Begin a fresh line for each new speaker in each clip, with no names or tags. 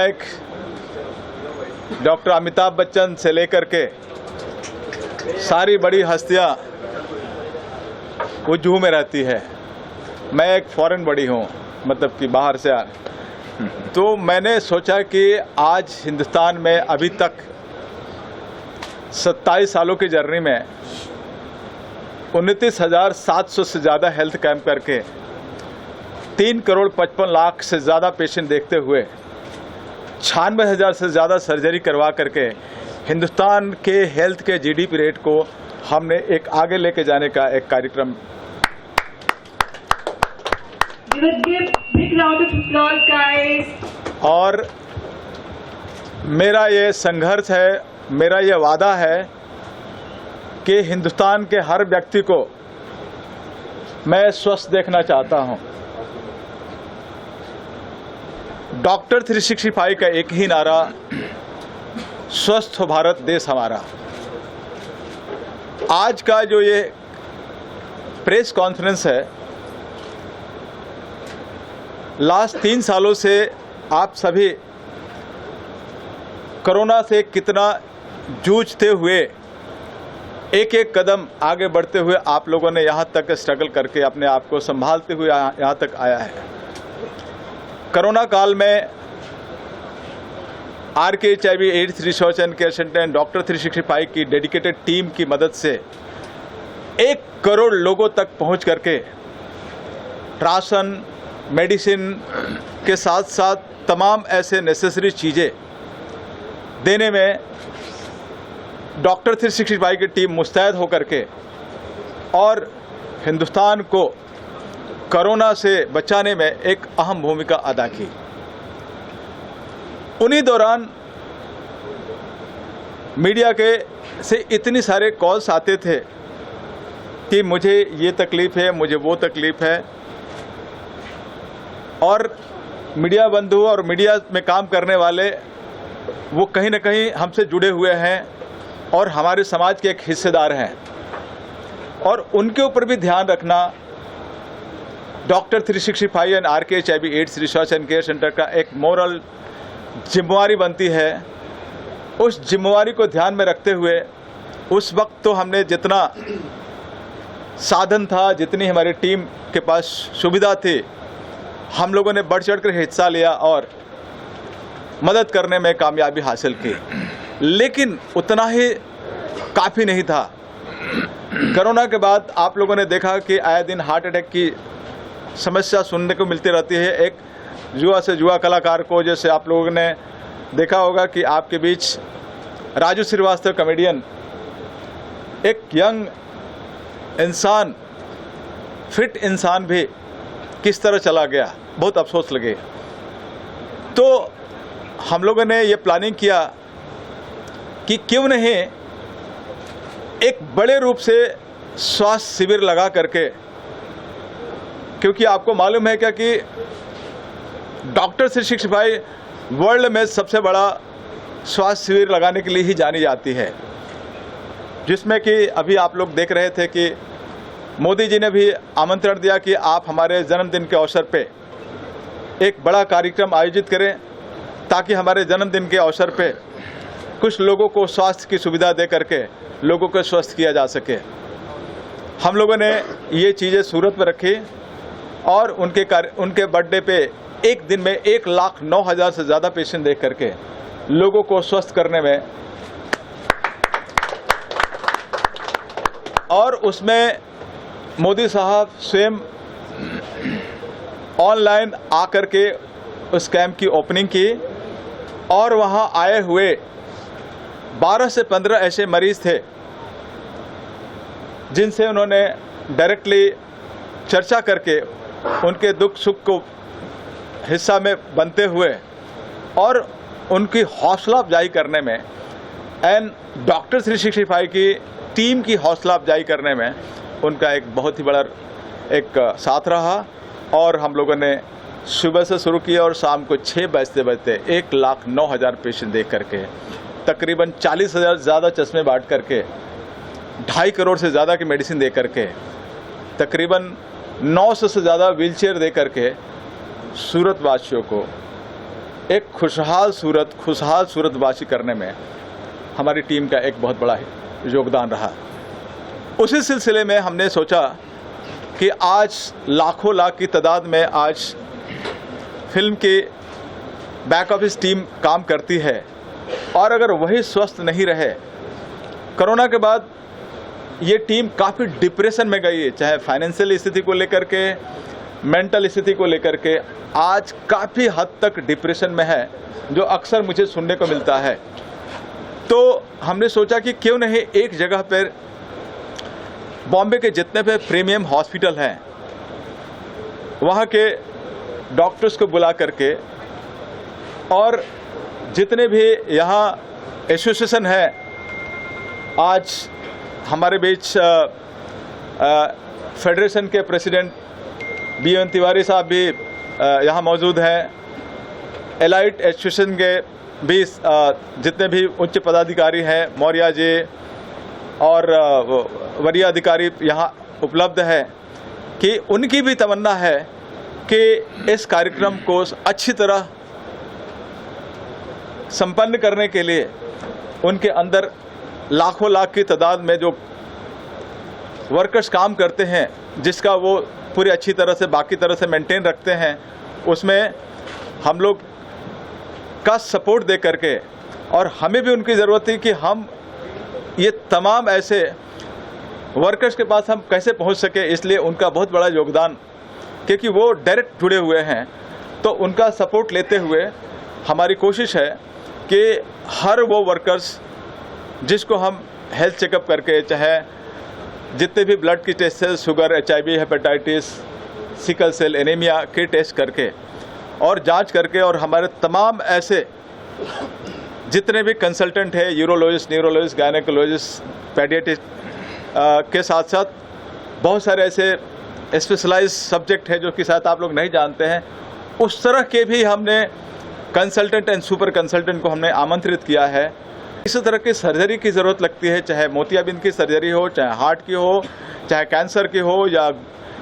एक डॉक्टर अमिताभ बच्चन से लेकर के सारी बड़ी हस्तियां वो जूहू में रहती है। मैं एक फॉरेन बड़ी हूँ, मतलब कि बाहर से तो मैंने सोचा कि आज हिंदुस्तान में अभी तक 27 सालों की जर्नी में 29,700 से ज़्यादा हेल्थ कैंप करके 3 करोड़ 55 लाख से ज़्यादा पेशेंट देखते हुए 96,000 से ज़्यादा सर्जरी करवा करके हिंदुस्तान के हेल्थ के जीडीपी रेट को हमने एक आगे लेके जाने का एक कार्यक्रम। और मेरा ये संघर्ष है, मेरा ये वादा है कि हिंदुस्तान के हर व्यक्ति को मैं स्वस्थ देखना चाहता हूं। डॉक्टर 365 का एक ही नारा, स्वस्थ भारत देश हमारा। आज का जो ये प्रेस कॉन्फ्रेंस है, लास्ट 3 सालों से आप सभी कोरोना से कितना जूझते हुए एक एक कदम आगे बढ़ते हुए आप लोगों ने यहाँ तक स्ट्रगल करके अपने आप को संभालते हुए यहाँ तक आया है। कोरोना काल में RKHIV ads research and care centre and doctor 365 की डेडिकेटेड टीम की मदद से 1 करोड़ लोगों तक पहुँच करके राशन, मेडिसिन के साथ साथ तमाम ऐसे नेसेसरी चीज़ें देने में डॉक्टर 365 की टीम मुस्तैद होकर के और हिंदुस्तान को कोरोना से बचाने में एक अहम भूमिका अदा की। उन्हीं दौरान मीडिया के से इतनी सारे कॉल्स आते थे कि मुझे ये तकलीफ़ है, मुझे वो तकलीफ़ है, और मीडिया बंधु और मीडिया में काम करने वाले वो कहीं ना कहीं हमसे जुड़े हुए हैं और हमारे समाज के एक हिस्सेदार हैं, और उनके ऊपर भी ध्यान रखना doctor 365 and RKHIV ads research and care centre का एक मोरल जिम्मेवारी बनती है। उस जिम्मेवारी को ध्यान में रखते हुए उस वक्त तो हमने जितना साधन था, जितनी हमारी टीम के पास सुविधा थी, हम लोगों ने बढ़ चढ़कर हिस्सा लिया और मदद करने में कामयाबी हासिल की। लेकिन उतना ही काफ़ी नहीं था। कोरोना के बाद आप लोगों ने देखा कि आए दिन हार्ट अटैक की समस्या सुनने को मिलती रहती है। एक युवा से युवा कलाकार को, जैसे आप लोगों ने देखा होगा कि आपके बीच राजू श्रीवास्तव कॉमेडियन, एक यंग इंसान, फिट इंसान भी किस तरह चला गया, बहुत अफसोस लगे। तो हम लोगों ने ये प्लानिंग किया कि क्यों नहीं एक बड़े रूप से स्वास्थ्य शिविर लगा करके, क्योंकि आपको मालूम है क्या कि डॉक्टर 365 वर्ल्ड में सबसे बड़ा स्वास्थ्य शिविर लगाने के लिए ही जानी जाती है, जिसमें कि अभी आप लोग देख रहे थे कि मोदी जी ने भी आमंत्रण दिया कि आप हमारे जन्मदिन के अवसर पे एक बड़ा कार्यक्रम आयोजित करें, ताकि हमारे जन्मदिन के अवसर पे कुछ लोगों को स्वास्थ्य की सुविधा दे करके लोगों को स्वस्थ किया जा सके। हम लोगों ने ये चीज़ें सूरत में रखी और उनके बर्थडे पे एक दिन में 1,09,000 से ज़्यादा पेशेंट देख करके लोगों को स्वस्थ करने में, और उसमें मोदी साहब स्वयं ऑनलाइन आकर के उस कैंप की ओपनिंग की, और वहां आए हुए 12 से 15 ऐसे मरीज थे जिनसे उन्होंने डायरेक्टली चर्चा करके उनके दुख सुख को हिस्सा में बनते हुए और उनकी हौसला अफजाई करने में एंड डॉक्टर 365 की टीम की हौसला अफजाई करने में उनका एक बहुत ही बड़ा एक साथ रहा। और हम लोगों ने सुबह से शुरू किया और शाम को 6 बजते बजते 1,09,000 पेशेंट देख करके, तकरीबन 40,000 ज़्यादा चश्मे बांट करके, 2.5 करोड़ से ज़्यादा की मेडिसिन दे करके, तकरीबन 900 से ज़्यादा व्हीलचेयर दे करके सूरत वासियों को एक खुशहाल सूरतवासी करने में हमारी टीम का एक बहुत बड़ा योगदान रहा। उसी सिलसिले में हमने सोचा कि आज लाखों लाख की तादाद में आज फिल्म की बैक ऑफिस टीम काम करती है, और अगर वही स्वस्थ नहीं रहे, कोरोना के बाद ये टीम काफ़ी डिप्रेशन में गई है, चाहे फाइनेंशियल स्थिति को लेकर के, मेंटल स्थिति को लेकर के, आज काफ़ी हद तक डिप्रेशन में है, जो अक्सर मुझे सुनने को मिलता है। तो हमने सोचा कि क्यों नहीं एक जगह पर बॉम्बे के जितने भी प्रीमियम हॉस्पिटल हैं वहाँ के डॉक्टर्स को बुला करके, और जितने भी यहाँ एसोसिएशन है, आज हमारे बीच फेडरेशन के प्रेसिडेंट BN तिवारी साहब भी यहाँ मौजूद हैं, एलाइट एसोसिएशन के भी जितने भी उच्च पदाधिकारी हैं, मौर्या जी और वरीय अधिकारी यहाँ उपलब्ध है, कि उनकी भी तमन्ना है कि इस कार्यक्रम को अच्छी तरह संपन्न करने के लिए उनके अंदर लाखों लाख की तादाद में जो वर्कर्स काम करते हैं, जिसका वो पूरी अच्छी तरह से बाकी तरह से मेंटेन रखते हैं, उसमें हम लोग का सपोर्ट दे करके, और हमें भी उनकी ज़रूरत थी कि हम ये तमाम ऐसे वर्कर्स के पास हम कैसे पहुंच सके, इसलिए उनका बहुत बड़ा योगदान, क्योंकि वो डायरेक्ट जुड़े हुए हैं, तो उनका सपोर्ट लेते हुए हमारी कोशिश है कि हर वो वर्कर्स जिसको हम हेल्थ चेकअप करके, चाहे जितने भी ब्लड की टेस्ट है, sugar, HIV, hepatitis, sickle cell anaemia के टेस्ट करके और जांच करके, और हमारे तमाम ऐसे जितने भी कंसल्टेंट है, यूरोलॉजिस्ट, न्यूरोलॉजिस्ट, गायनेकोलॉजिस्ट, पेडियाट्रिक के साथ साथ बहुत सारे ऐसे स्पेशलाइज्ड सब्जेक्ट है जो कि शायद आप लोग नहीं जानते हैं, उस तरह के भी हमने कंसल्टेंट एंड सुपर कंसल्टेंट को हमने आमंत्रित किया है। इस तरह की सर्जरी की ज़रूरत लगती है, चाहे मोतियाबिंद की सर्जरी हो, चाहे हार्ट की हो, चाहे कैंसर की हो,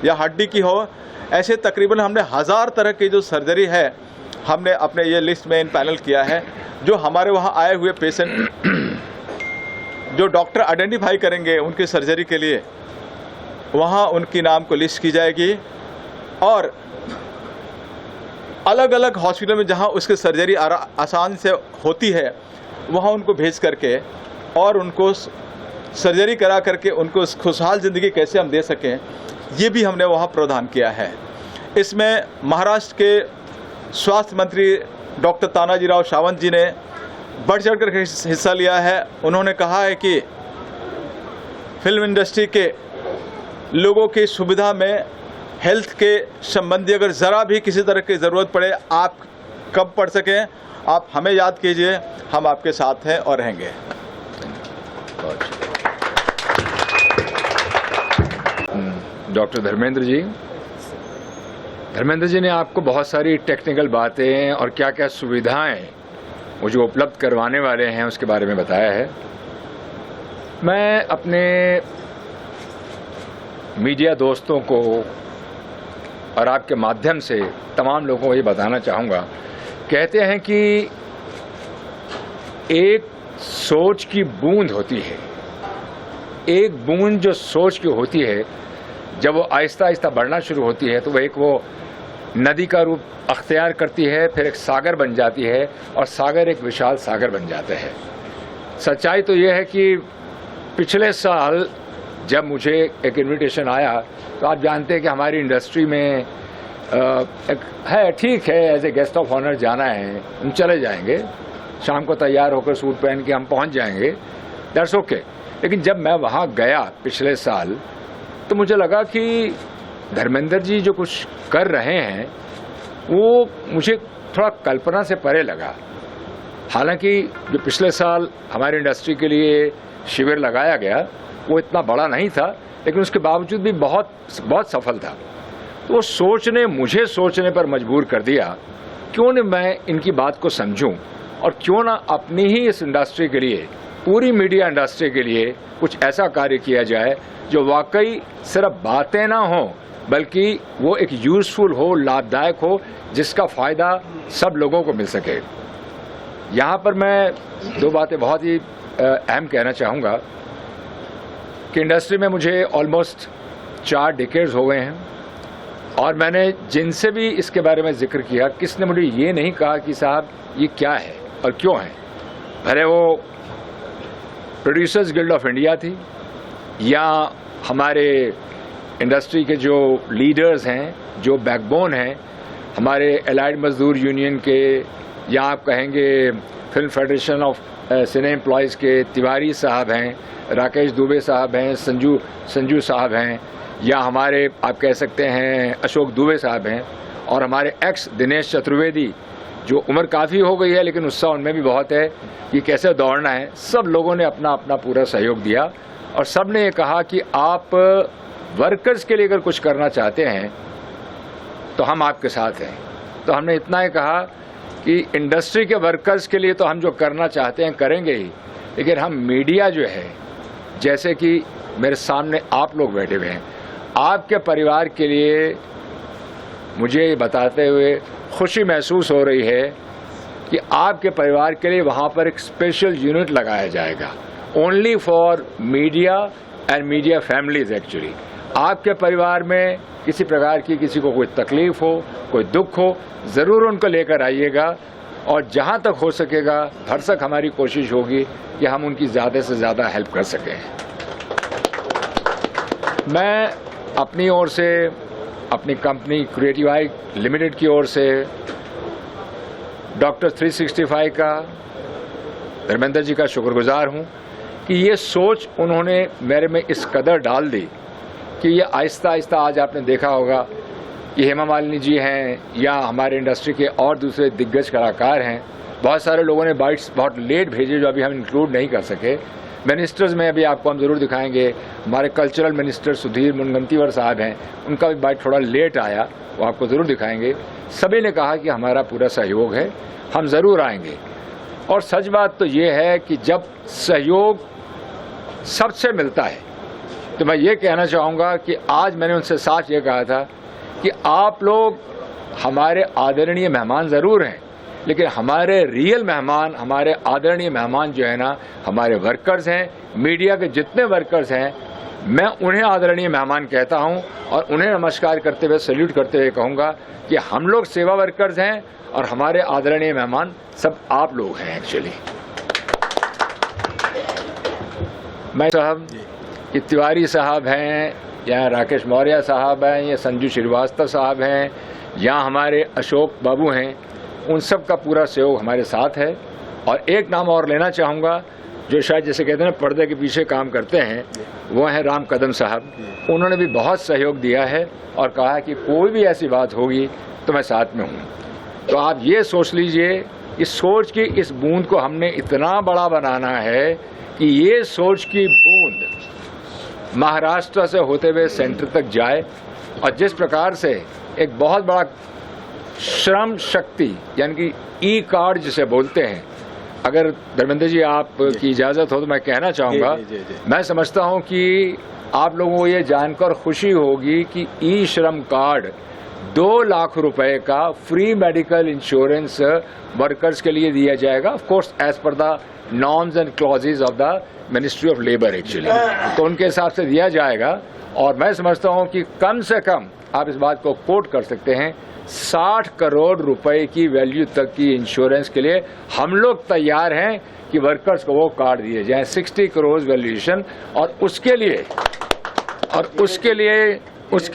या हड्डी की हो, ऐसे तकरीबन हमने 1000 तरह की जो सर्जरी है हमने अपने ये लिस्ट में इन पैनल किया है। जो हमारे वहाँ आए हुए पेशेंट जो डॉक्टर आइडेंटिफाई करेंगे उनकी सर्जरी के लिए, वहाँ उनकी नाम को लिस्ट की जाएगी, और अलग अलग हॉस्पिटल में जहाँ उसकी सर्जरी आसान से होती है वहाँ उनको भेज करके और उनको सर्जरी करा करके उनको खुशहाल ज़िंदगी कैसे हम दे सकें, ये भी हमने वहाँ प्रावधान किया है। इसमें महाराष्ट्र के स्वास्थ्य मंत्री डॉक्टर तानाजीराव सावंत जी ने बढ़ चढ़ कर हिस्सा लिया है। उन्होंने कहा है कि फिल्म इंडस्ट्री के लोगों की सुविधा में हेल्थ के संबंधी अगर ज़रा भी किसी तरह की ज़रूरत पड़े, आप कब पड़ सकें, आप हमें याद कीजिए, हम आपके साथ हैं और रहेंगे।
डॉक्टर धर्मेंद्र जी ने आपको बहुत सारी टेक्निकल बातें और क्या क्या सुविधाएं वो जो उपलब्ध करवाने वाले हैं उसके बारे में बताया है। मैं अपने मीडिया दोस्तों को और आपके माध्यम से तमाम लोगों को ये बताना चाहूँगा, कहते हैं कि एक सोच की बूंद होती है, एक बूंद जो सोच की होती है, जब वो आहिस्ता आहिस्ता बढ़ना शुरू होती है तो वह एक वो नदी का रूप अख्तियार करती है, फिर एक सागर बन जाती है, और सागर एक विशाल सागर बन जाता है। सच्चाई तो ये है कि पिछले साल जब मुझे एक इनविटेशन आया तो आप जानते हैं कि हमारी इंडस्ट्री में है, ठीक है, as a guest of honour जाना है, हम चले जाएंगे, शाम को तैयार होकर सूट पहन के हम पहुंच जाएंगे, दैट्स ओके। लेकिन जब मैं वहाँ गया पिछले साल तो मुझे लगा कि धर्मेंद्र जी जो कुछ कर रहे हैं वो मुझे थोड़ा कल्पना से परे लगा। हालांकि जो पिछले साल हमारी इंडस्ट्री के लिए शिविर लगाया गया वो इतना बड़ा नहीं था, लेकिन उसके बावजूद भी बहुत बहुत सफल था। तो वो सोचने मुझे सोचने पर मजबूर कर दिया, क्यों न मैं इनकी बात को समझूं और क्यों ना अपनी ही इस इंडस्ट्री के लिए, पूरी मीडिया इंडस्ट्री के लिए कुछ ऐसा कार्य किया जाए जो वाकई सिर्फ बातें ना हों बल्कि वो एक यूज़फुल हो, लाभदायक हो, जिसका फ़ायदा सब लोगों को मिल सके। यहाँ पर मैं दो बातें बहुत ही अहम कहना चाहूँगा कि इंडस्ट्री में मुझे ऑलमोस्ट 4 डिकेड्स हो गए हैं और मैंने जिनसे भी इसके बारे में जिक्र किया, किसने मुझे ये नहीं कहा कि साहब ये क्या है और क्यों है। भले वो प्रोड्यूसर्स गिल्ड ऑफ इंडिया थी या हमारे इंडस्ट्री के जो लीडर्स हैं, जो बैकबोन हैं, हमारे एलाइड मजदूर यूनियन के, या आप कहेंगे film federation of cine employees के तिवारी साहब हैं, राकेश दुबे साहब हैं, संजू साहब हैं, या हमारे आप कह सकते हैं अशोक दुबे साहब हैं, और हमारे एक्स दिनेश चतुर्वेदी, जो उम्र काफ़ी हो गई है लेकिन उत्साह उनमें भी बहुत है कि कैसे दौड़ना है। सब लोगों ने अपना अपना पूरा सहयोग दिया और सब ने ये कहा कि आप वर्कर्स के लिए अगर कुछ करना चाहते हैं तो हम आपके साथ हैं। तो हमने इतना ही कहा कि इंडस्ट्री के वर्कर्स के लिए तो हम जो करना चाहते हैं करेंगे ही, लेकिन हम मीडिया जो है, जैसे कि मेरे सामने आप लोग बैठे हुए हैं, आपके परिवार के लिए मुझे ये बताते हुए खुशी महसूस हो रही है कि आपके परिवार के लिए वहाँ पर एक स्पेशल यूनिट लगाया जाएगा, only for media and media families. Actually आपके परिवार में किसी प्रकार की किसी को कोई तकलीफ हो, कोई दुख हो, ज़रूर उनको लेकर आइएगा और जहाँ तक हो सकेगा भरसक हमारी कोशिश होगी कि हम उनकी ज़्यादा से ज़्यादा हेल्प कर सकें। मैं अपनी ओर से, अपनी कंपनी क्रिएटिव आई लिमिटेड की ओर से डॉक्टर 365 का, धर्मेंद्र जी का शुक्रगुजार हूँ कि ये सोच उन्होंने मेरे में इस कदर डाल दी कि ये आहिस्ता आहिस्ता आज आपने देखा होगा कि हेमा मालिनी जी हैं या हमारे इंडस्ट्री के और दूसरे दिग्गज कलाकार हैं। बहुत सारे लोगों ने बाइट्स बहुत लेट भेजे जो अभी हम इंक्लूड नहीं कर सके। मिनिस्टर्स में अभी आपको हम ज़रूर दिखाएंगे, हमारे कल्चरल मिनिस्टर सुधीर मुनगंटीवार साहब हैं, उनका भी बाइट थोड़ा लेट आया, वो आपको ज़रूर दिखाएंगे। सभी ने कहा कि हमारा पूरा सहयोग है, हम ज़रूर आएंगे। और सच बात तो ये है कि जब सहयोग सबसे मिलता है तो मैं ये कहना चाहूँगा कि आज मैंने उनसे साफ ये कहा था कि आप लोग हमारे आदरणीय मेहमान ज़रूर हैं, लेकिन हमारे रियल मेहमान, हमारे आदरणीय मेहमान जो है ना, हमारे वर्कर्स हैं, मीडिया के जितने वर्कर्स हैं, मैं उन्हें आदरणीय मेहमान कहता हूं और उन्हें नमस्कार करते हुए, सैल्यूट करते हुए कहूँगा कि हम लोग सेवा वर्कर्स हैं और हमारे आदरणीय मेहमान सब आप लोग हैं। एक्चुअली मैं साहब कि तिवारी साहब हैं या राकेश मौर्य साहब हैं या संजू श्रीवास्तव साहब हैं या हमारे अशोक बाबू हैं, उन सब का पूरा सहयोग हमारे साथ है। और एक नाम और लेना चाहूँगा जो शायद जैसे कहते हैं पर्दे के पीछे काम करते हैं, वो हैं राम कदम साहब। उन्होंने भी बहुत सहयोग दिया है और कहा कि कोई भी ऐसी बात होगी तो मैं साथ में हूँ। तो आप ये सोच लीजिए, इस सोच की इस बूंद को हमने इतना बड़ा बनाना है कि ये सोच की बूंद महाराष्ट्र से होते हुए सेंटर तक जाए। और जिस प्रकार से एक बहुत बड़ा श्रम शक्ति यानी कि ई कार्ड जिसे बोलते हैं, अगर धर्मेंद्र जी आप की इजाज़त हो तो मैं कहना चाहूँगा, मैं समझता हूँ कि आप लोगों को ये जानकर खुशी होगी कि ई श्रम कार्ड 2 लाख रुपए का फ्री मेडिकल इंश्योरेंस वर्कर्स के लिए दिया जाएगा, of course as per the norms and clauses of the ministry of labour. Actually तो उनके हिसाब से दिया जाएगा। और मैं समझता हूँ कि कम से कम आप इस बात को कोट कर सकते हैं, 60 करोड़ रुपए की वैल्यू तक की इंश्योरेंस के लिए हम लोग तैयार हैं कि वर्कर्स को वो कार्ड दिए जाएं, 60 करोड़ वैल्यूएशन। और उसके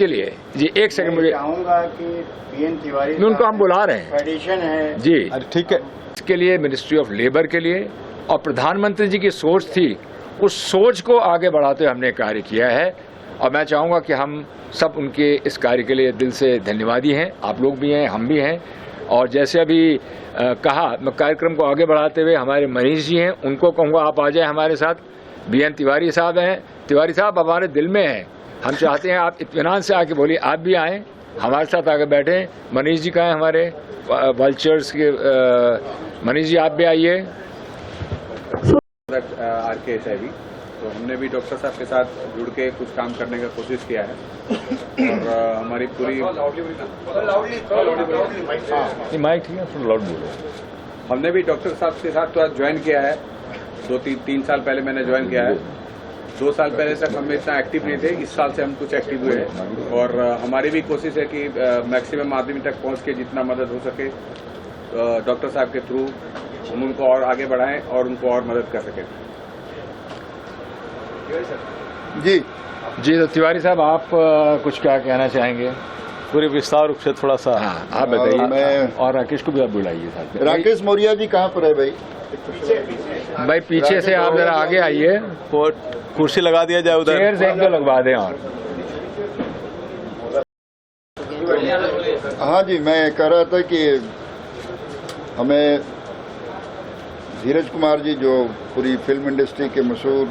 लिए जी एक सेकंड मुझे
चाहूंगा कि पीएन तिवारी
उनको हम बुला रहे हैं
एडिशन है
जी,
ठीक है।
इसके लिए मिनिस्ट्री ऑफ लेबर के लिए और प्रधानमंत्री जी की सोच थी, उस सोच को आगे बढ़ाते हुए हमने कार्य किया है। और मैं चाहूँगा कि हम सब उनके इस कार्य के लिए दिल से धन्यवादी हैं, आप लोग भी हैं, हम भी हैं। और जैसे अभी कहा, मैं कार्यक्रम को आगे बढ़ाते हुए हमारे मनीष जी हैं, उनको कहूँगा आप आ जाएं हमारे साथ। बीएन तिवारी साहब हैं, तिवारी साहब हमारे दिल में हैं, हम चाहते हैं आप इत्मीनान से आके बोलिए, आप भी आएँ हमारे साथ आगे बैठें। मनीष जी कहाँ हैं हमारे वल्चर्स के, मनीष जी आप भी आइए।
RK Sabi. तो हमने भी डॉक्टर साहब के साथ जुड़ के कुछ काम करने का कोशिश किया है और हमारी पूरी
माइक ठीक है, थोड़ा लाउड बोलो।
हमने भी डॉक्टर साहब के साथ तो ज्वाइन किया है, 2-3 साल पहले मैंने ज्वाइन किया है। 2 साल पहले तक हम इतना एक्टिव नहीं थे, इस साल से हम कुछ एक्टिव हुए हैं और हमारी भी कोशिश है कि मैक्सिमम आदमी तक पहुंच के जितना मदद हो सके डॉक्टर साहब के थ्रू हम उनको और आगे बढ़ाएं और उनको और मदद कर सकें।
जी
जी, तो तिवारी साहब आप कुछ क्या कहना चाहेंगे?
पूरे विस्तार रूप से थोड़ा सा
हाँ, आप बताइए।
मैं-
और राकेश को भी आप बुलाइए साथ में।
राकेश मौर्य जी कहाँ पर है भाई?
भाई पीछे से आप जरा आगे आइए,
वो कुर्सी लगा दिया जाए उधर।
चेयर एक दो लगवा दें। और
हाँ जी, मैं कह रहा था कि हमें धीरज कुमार जी जो पूरी फिल्म इंडस्ट्री के मशहूर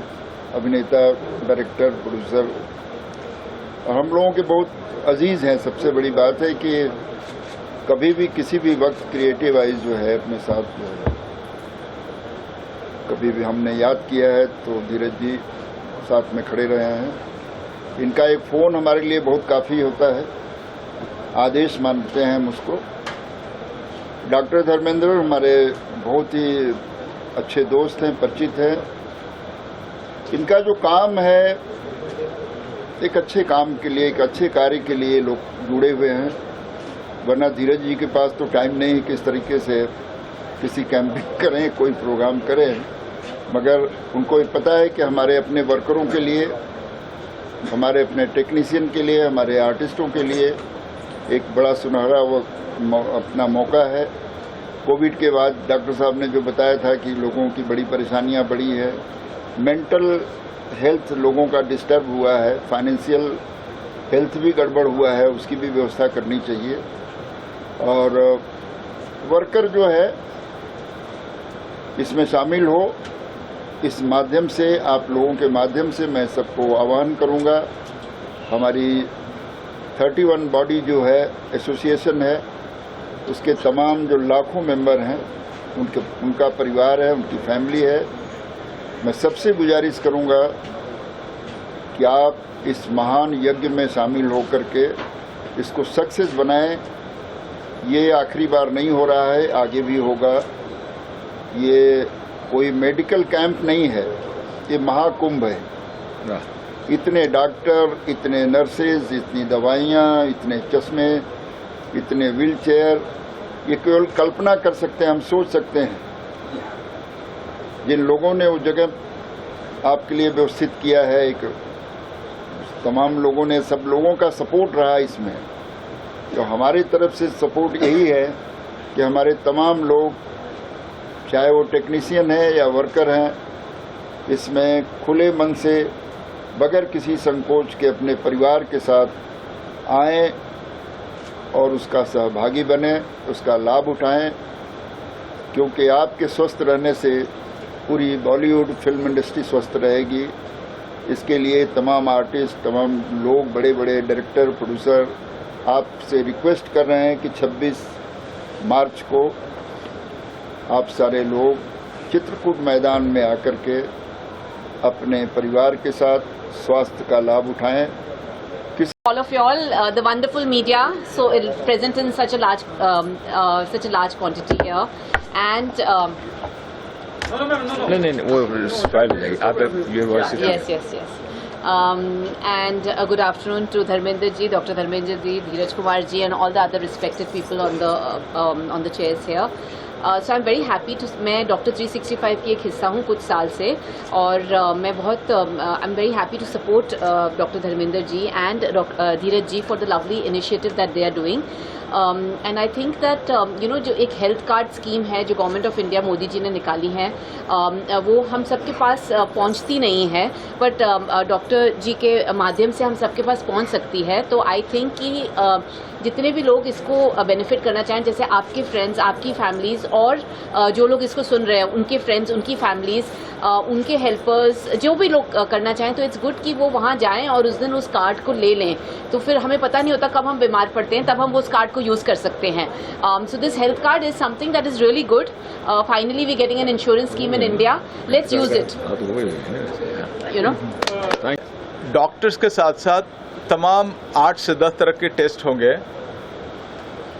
अभिनेता, डायरेक्टर, प्रोड्यूसर और हम लोगों के बहुत अजीज हैं। सबसे बड़ी बात है कि कभी भी किसी भी वक्त क्रिएटिव आइज जो है अपने साथ जो है कभी भी हमने याद किया है तो धीरज जी साथ में खड़े रहे हैं। इनका एक फ़ोन हमारे लिए बहुत काफ़ी होता है, आदेश मानते हैं हम उसको। डॉक्टर धर्मेंद्र हमारे बहुत ही अच्छे दोस्त हैं, परिचित हैं। इनका जो काम है एक अच्छे काम के लिए, एक अच्छे कार्य के लिए लोग जुड़े हुए हैं, वरना धीरज जी के पास तो टाइम नहीं किस तरीके से किसी कैंपिंग करें, कोई प्रोग्राम करें। मगर उनको ये पता है कि हमारे अपने वर्करों के लिए, हमारे अपने टेक्नीशियन के लिए, हमारे आर्टिस्टों के लिए एक बड़ा सुनहरा वो अपना मौका है। कोविड के बाद डॉक्टर साहब ने जो बताया था कि लोगों की बड़ी परेशानियां बढ़ी है, मेंटल हेल्थ लोगों का डिस्टर्ब हुआ है, फाइनेंशियल हेल्थ भी गड़बड़ हुआ है, उसकी भी व्यवस्था करनी चाहिए। और वर्कर जो है इसमें शामिल हो, इस माध्यम से, आप लोगों के माध्यम से मैं सबको आह्वान करूंगा। हमारी 31 बॉडी जो है, एसोसिएशन है, उसके तमाम जो लाखों मेंबर हैं, उनका परिवार है, उनकी फैमिली है। मैं सबसे गुजारिश करूंगा कि आप इस महान यज्ञ में शामिल होकर के इसको सक्सेस बनाएं। ये आखिरी बार नहीं हो रहा है, आगे भी होगा। ये कोई मेडिकल कैंप नहीं है, ये महाकुंभ है। इतने डॉक्टर, इतने नर्सेज, इतनी दवाइयाँ, इतने चश्मे, इतने व्हील चेयर, ये केवल कल्पना कर सकते हैं, हम सोच सकते हैं। जिन लोगों ने वो जगह आपके लिए व्यवस्थित किया है, एक तमाम लोगों ने, सब लोगों का सपोर्ट रहा इसमें। तो हमारी तरफ से सपोर्ट यही है कि हमारे तमाम लोग, चाहे वो टेक्नीशियन है या वर्कर हैं, इसमें खुले मन से बगैर किसी संकोच के अपने परिवार के साथ आएं और उसका सहभागी बने, उसका लाभ उठाएं। क्योंकि आपके स्वस्थ रहने से पूरी बॉलीवुड फिल्म इंडस्ट्री स्वस्थ रहेगी। इसके लिए तमाम आर्टिस्ट, तमाम लोग, बड़े बड़े डायरेक्टर, प्रोड्यूसर आपसे रिक्वेस्ट कर रहे हैं कि 26 मार्च को आप सारे लोग चित्रकूट मैदान में आकर के अपने परिवार के साथ स्वास्थ्य का लाभ उठाएं।
All of y'all, the wonderful media, so present in such a large quantity here, and
नहीं, वो स्टाइल हो जाएगी। आप your voice is-
yes. And good afternoon to Dharmender ji, Dr. Dharmender ji, Dheeraj Kumar ji, and all the other respected people on the chairs here. So I'm very happy to, मैं doctor 365 की एक हिस्सा हूँ कुछ साल से, और मैं बहुत I'm very happy to support doctor Dharmendra ji and Dheeraj ji for the lovely initiative that they are doing. And I think that जो एक हेल्थ कार्ड स्कीम है जो government of India Modi ji ने निकाली है, वो हम सबके पास पहुंचती नहीं है, बट डॉक्टर जी के माध्यम से हम सबके पास पहुंच सकती है। तो आई थिंक कि जितने भी लोग इसको बेनिफिट करना चाहें, जैसे आपके फ्रेंड्स, आपकी फैमिलीज, और जो लोग इसको सुन रहे हैं उनके फ्रेंड्स, उनकी फैमिलीज, उनके हेल्पर्स, जो भी लोग करना चाहें, तो इट्स गुड कि वो वहाँ जाएं और उस दिन उस कार्ड को ले लें। तो फिर हमें पता नहीं होता कब हम बीमार पड़ते हैं, तब हम उस कार्ड को यूज़ कर सकते हैं. So this health card is something that is really good. Finally we're getting an insurance scheme in India. Let's use it. You know.
Doctors के साथ साथ तमाम 8 से 10 तरह के टेस्ट होंगे.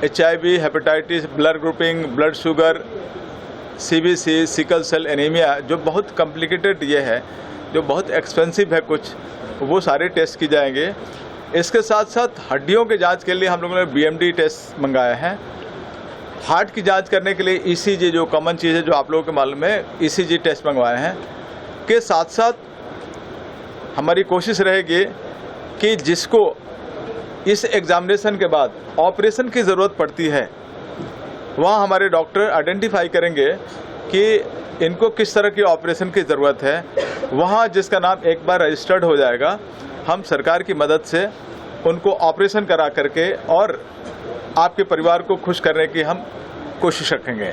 HIV, hepatitis, blood grouping, blood sugar, CBC, sickle cell anaemia, जो बहुत कॉम्प्लिकेटेड ये है, जो बहुत एक्सपेंसिव है कुछ, वो सारे टेस्ट की जाएंगे. इसके साथ साथ हड्डियों के जांच के लिए हम लोगों ने BMD टेस्ट मंगाया है. हार्ट की जांच करने के लिए ECG, जो कॉमन चीज़ है जो आप लोगों के मालूम है, ECG टेस्ट मंगवाए हैं. के साथ साथ हमारी कोशिश रहेगी कि जिसको इस एग्जामिनेशन के बाद ऑपरेशन की ज़रूरत पड़ती है, वहाँ हमारे डॉक्टर आइडेंटिफाई करेंगे कि इनको किस तरह की ऑपरेशन की ज़रूरत है. वहाँ जिसका नाम एक बार रजिस्टर्ड हो जाएगा, हम सरकार की मदद से उनको ऑपरेशन करा करके और आपके परिवार को खुश करने की हम कोशिश रखेंगे.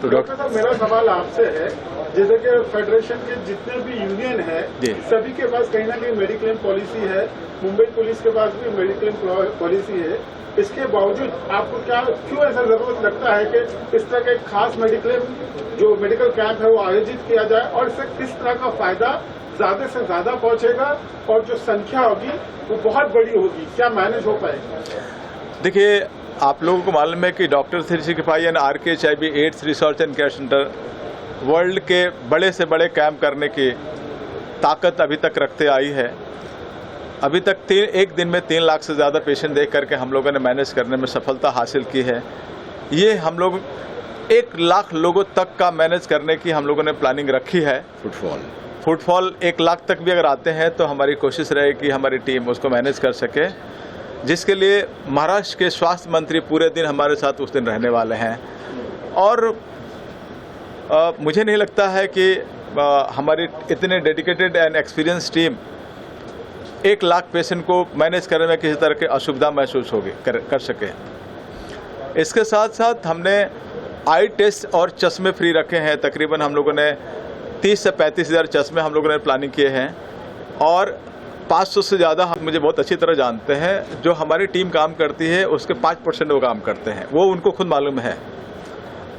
तो
डॉक्टर साहब, मेरा सवाल आपसे है, जैसे कि फेडरेशन के जितने भी यूनियन है, सभी के पास कहीं ना कहीं मेडिक्लेम पॉलिसी है. मुंबई पुलिस के पास भी मेडिक्लेम पॉलिसी है. इसके बावजूद आपको क्यों ऐसा जरूरत लगता है कि इस तरह के खास मेडिक्लेम जो मेडिकल कैंप है वो आयोजित किया जाए, और इससे किस तरह का फायदा ज्यादा से ज्यादा पहुंचेगा और जो संख्या होगी वो बहुत बड़ी होगी, क्या मैनेज हो पाएगा?
देखिए, आप लोगों को मालूम है कि doctor 365 and RKHIV ads research and care centre world के बड़े से बड़े कैंप करने की ताकत अभी तक रखते आई है. अभी तक एक दिन में 3 लाख से ज़्यादा पेशेंट देख करके हम लोगों ने मैनेज करने में सफलता हासिल की है. ये हम लोग 1 लाख लोगों तक का मैनेज करने की हम लोगों ने प्लानिंग रखी है. फुटफॉल 1 लाख तक भी अगर आते हैं तो हमारी कोशिश रहेगी कि हमारी टीम उसको मैनेज कर सके, जिसके लिए महाराष्ट्र के स्वास्थ्य मंत्री पूरे दिन हमारे साथ उस दिन रहने वाले हैं. और मुझे नहीं लगता है कि हमारी इतने dedicated and experience team 1 lakh patient को मैनेज करने में किसी तरह की असुविधा महसूस होगी कर सके. इसके साथ साथ हमने आई टेस्ट और चश्मे फ्री रखे हैं. तकरीबन हम लोगों ने 30 से 35 हज़ार चश्मे हम लोगों ने प्लानिंग किए हैं, और 500 से ज़्यादा मुझे बहुत अच्छी तरह जानते हैं. जो हमारी टीम काम करती है उसके 5% वो काम करते हैं, वो उनको खुद मालूम है.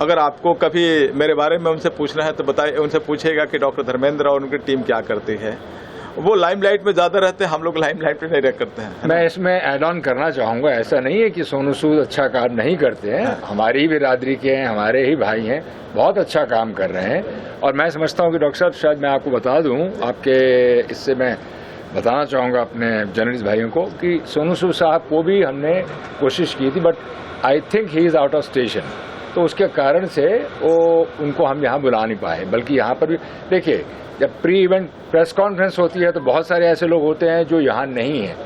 अगर आपको कभी मेरे बारे में उनसे पूछना है तो बताइए, उनसे पूछिएगा कि डॉक्टर धर्मेंद्र और उनकी टीम क्या करती है. वो लाइमलाइट में ज़्यादा रहते हैं, हम लोग लाइमलाइट में नहीं रह करते हैं.
मैं इसमें ऐड ऑन करना चाहूँगा, ऐसा नहीं है कि सोनू सूद अच्छा काम नहीं करते हैं. हमारी ही बिरादरी के हैं, हमारे ही भाई हैं, बहुत अच्छा काम कर रहे हैं. और मैं समझता हूँ कि डॉक्टर साहब, शायद मैं आपको बता दूँ, आपके इससे मैं बताना चाहूँगा अपने जर्नलिस्ट भाइयों को कि सोनू सूद साहब को भी हमने कोशिश की थी, but I think he is out of station. तो उसके कारण से वो उनको हम यहाँ बुला नहीं पाए. बल्कि यहाँ पर भी देखिए, जब प्री इवेंट प्रेस कॉन्फ्रेंस होती है तो बहुत सारे ऐसे लोग होते हैं जो यहाँ नहीं हैं.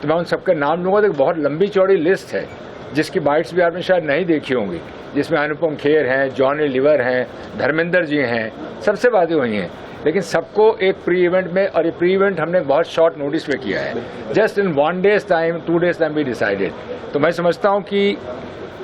तो मैं उन सबके नाम लूँगा. तो एक बहुत लंबी चौड़ी लिस्ट है जिसकी बाइट्स भी आपने शायद नहीं देखी होंगी, जिसमें अनुपम खेर हैं, जॉनी लीवर हैं, धर्मेंद्र जी हैं, सबसे बातें हुई हैं. लेकिन सबको एक प्री इवेंट में, और ये प्री इवेंट हमने बहुत शॉर्ट नोटिस पे किया है. Just in 1 days time 2 days time we decided. तो मैं समझता हूँ कि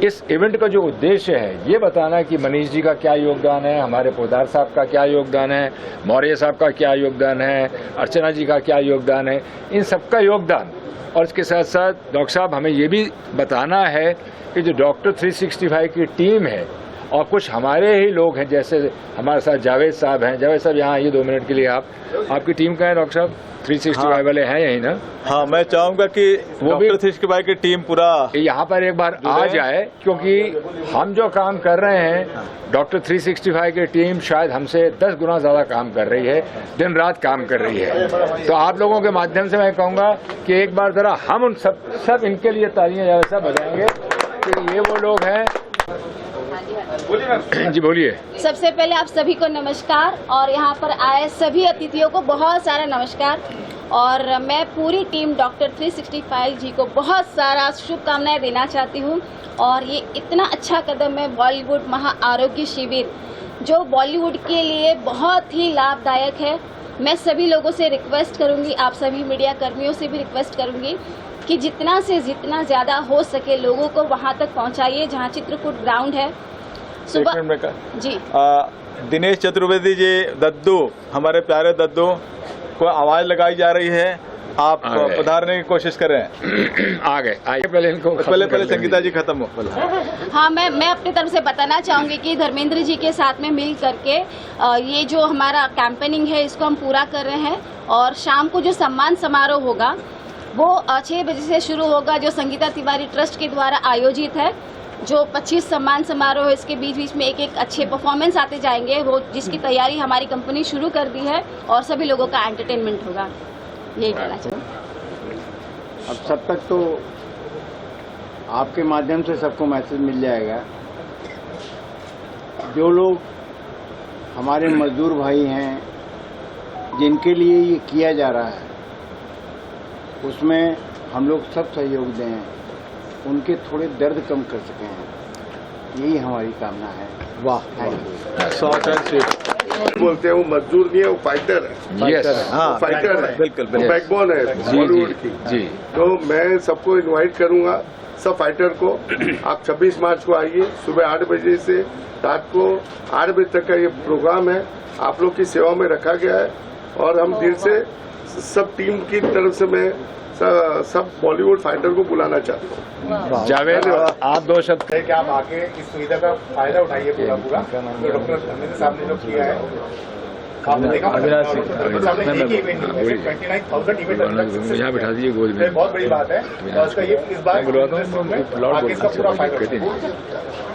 इस इवेंट का जो उद्देश्य है ये बताना कि मनीष जी का क्या योगदान है, हमारे पोदार साहब का क्या योगदान है, मौर्य साहब का क्या योगदान है, अर्चना जी का क्या योगदान है, इन सबका योगदान. और इसके साथ साथ डॉक्टर साहब, हमें ये भी बताना है कि जो डॉक्टर 365 की टीम है और कुछ हमारे ही लोग हैं, जैसे हमारे साथ जावेद साहब हैं. जावेद साहब यहाँ आइए 2 मिनट के लिए. आपकी टीम का है डॉक्टर साहब? 365 वाले हैं यही ना?
हाँ, मैं चाहूँगा कि वो भी 365 की टीम पूरा
यहाँ पर एक बार आ जाए, क्योंकि हम जो काम कर रहे हैं, डॉक्टर 365 की टीम शायद हमसे 10 गुना ज़्यादा काम कर रही है, दिन रात काम कर रही है. तो आप लोगों के माध्यम से मैं कहूँगा कि एक बार ज़रा हम उन सब इनके लिए तालियां सब बजाएंगे कि ये वो लोग हैं. जी बोलिए.
सबसे पहले आप सभी को नमस्कार, और यहाँ पर आए सभी अतिथियों को बहुत सारा नमस्कार. और मैं पूरी टीम डॉक्टर 365 जी को बहुत सारा शुभकामनाएं देना चाहती हूँ. और ये इतना अच्छा कदम है, बॉलीवुड महा आरोग्य शिविर, जो बॉलीवुड के लिए बहुत ही लाभदायक है. मैं सभी लोगों से रिक्वेस्ट करूँगी, आप सभी मीडिया कर्मियों से भी रिक्वेस्ट करूँगी कि जितना से जितना ज़्यादा हो सके लोगों को वहाँ तक पहुँचाइए जहाँ चित्रकूट ग्राउंड है. सुबह जी
दिनेश चतुर्वेदी जी, दद्दू, हमारे प्यारे दद्दू को आवाज़ लगाई जा रही है. आप
आ गए।
पधारने की कोशिश कर रहे हैं।
आ गए, आइए पहले इनको खत्म
पहले
कर लेंगे।
संगीता जी खत्म हो।
हाँ, मैं अपनी तरफ से बताना चाहूँगी कि धर्मेंद्र जी के साथ में मिल करके ये जो हमारा कैंपेनिंग है इसको हम पूरा कर रहे हैं। और शाम को जो सम्मान समारोह होगा वो 6 बजे से शुरू होगा, जो संगीता तिवारी ट्रस्ट के द्वारा आयोजित है। जो 25 सम्मान समारोह है, इसके बीच बीच में एक एक अच्छे परफॉर्मेंस आते जाएंगे, वो जिसकी तैयारी हमारी कंपनी शुरू कर दी है और सभी लोगों का एंटरटेनमेंट होगा। यही कहना चाहूँ।
अब सब तक तो आपके माध्यम से सबको मैसेज मिल जाएगा। जो लोग हमारे मजदूर भाई हैं, जिनके लिए ये किया जा रहा है, उसमें हम लोग सब सहयोग दें, उनके थोड़े दर्द कम कर सकें, यही हमारी कामना है।
वाह, शॉर्ट एंड स्वीट।
बोलते हैं वो मजदूर नहीं है, वो फाइटर है।
यस,
हाँ,
फाइटर है,
बिल्कुल
वो
बिल्कुल।
बैकबोन है
जी
बॉलीवुड
जी
की।
जी।
तो मैं सबको इनवाइट करूंगा, सब फाइटर को। आप 26 मार्च को आइए, सुबह 8 बजे से रात को 8 बजे तक का ये प्रोग्राम है, आप लोग की सेवा में रखा गया है। और हम दिल से सब टीम की तरफ से मैं सब बॉलीवुड फाइटर को बुलाना चाहता हूँ।
जावेद, आप 2 शब्द।
कि आप आगे इस सुविधा का फायदा उठाइए पूरा जो डॉक्टर धर्मेंद्र साहब ने जो किया है। आपने देखा डॉक्टर साहब ने एक ही इवेंट में 29,000 इवेंट
यहाँ बिठा दीजिए गोद में।
बहुत बड़ी बात है। और इसका ये इस बार
मैं बुलवाता हूँ,
आगे इसका पूरा फायदा